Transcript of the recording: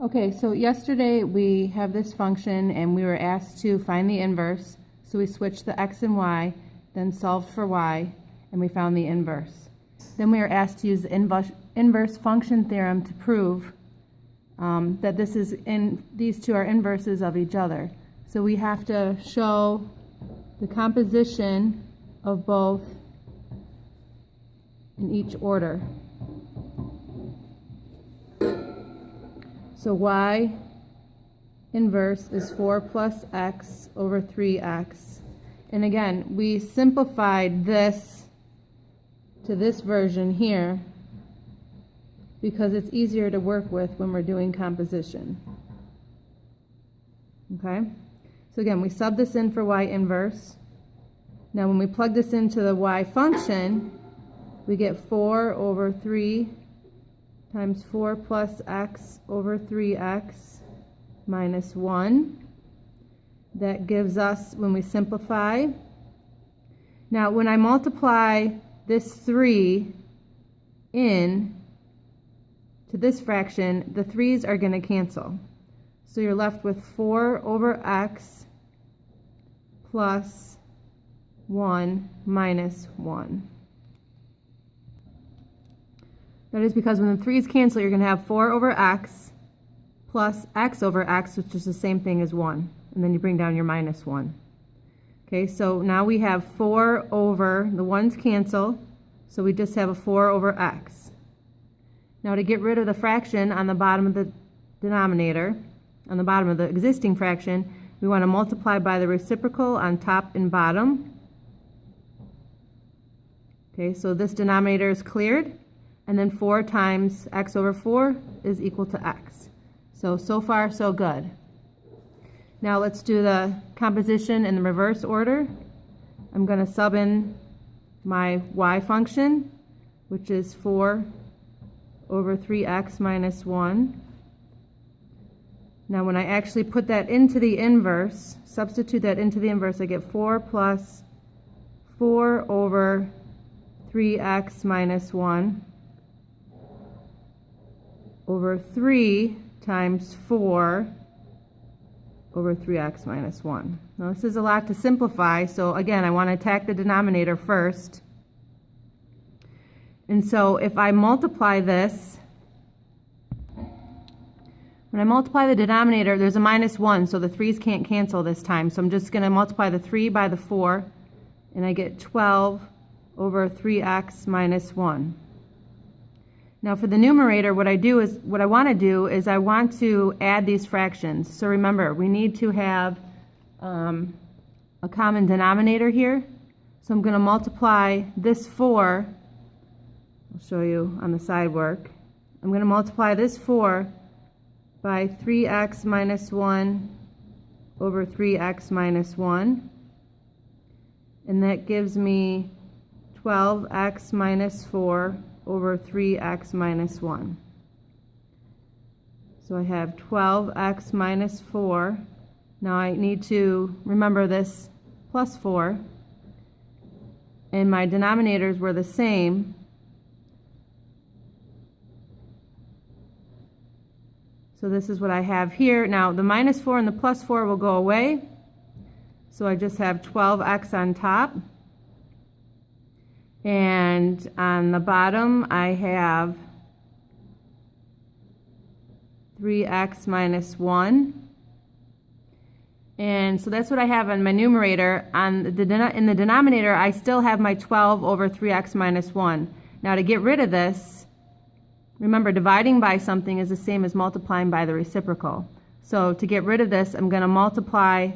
Okay, so yesterday we have this function and we were asked to find the inverse. So we switched the x and y, then solved for y, and we found the inverse. Then we were asked to use the inverse function theorem to prove that these two are inverses of each other. So we have to show the composition of both in each order. So y inverse is 4 plus x over 3x. And again, we simplified this to this version here because it's easier to work with when we're doing composition. Okay? So again, we sub this in for y inverse. Now when we plug this into the y function, we get 4 over 3 times 4 plus x over 3x minus 1. That gives us, when we simplify, now when I multiply this 3 in to this fraction, the 3's are going to cancel. So you're left with 4 over x plus 1 minus 1. That is because when the 3's cancel, you're going to have 4 over x plus x over x, which is the same thing as 1. And then you bring down your minus 1. Okay, so now we have 4 over, the 1's cancel, so we just have a 4 over x. Now to get rid of the fraction on the bottom of the denominator, on the bottom of the existing fraction, we want to multiply by the reciprocal on top and bottom. Okay, so this denominator is cleared. And then 4 times x over 4 is equal to x. So far, so good. Now let's do the composition in the reverse order. I'm going to sub in my y function, which is 4 over 3x minus 1. Now when I actually put that into the inverse, substitute that into the inverse, I get 4 plus 4 over 3x minus 1. Over 3 times 4 over 3x minus 1. Now this is a lot to simplify, so again I want to attack the denominator first. And so if I multiply this, when I multiply the denominator, there's a minus 1, so the 3's can't cancel this time. So I'm just going to multiply the 3 by the 4, and I get 12 over 3x minus 1. Now for the numerator, what I want to do is I want to add these fractions. So remember, we need to have a common denominator here. So I'm going to multiply this 4. I'll show you on the side work. I'm going to multiply this 4 by 3x minus 1 over 3x minus 1. And that gives me 12x minus 4 over 3x minus 1. So I have 12x minus 4. Now I need to remember this plus 4. And my denominators were the same. So this is what I have here. Now the minus 4 and the plus 4 will go away. So I just have 12x on top. And on the bottom, I have 3x minus 1. And so that's what I have on my numerator. In the denominator, I still have my 12 over 3x minus 1. Now to get rid of this, remember dividing by something is the same as multiplying by the reciprocal. So to get rid of this, I'm going to multiply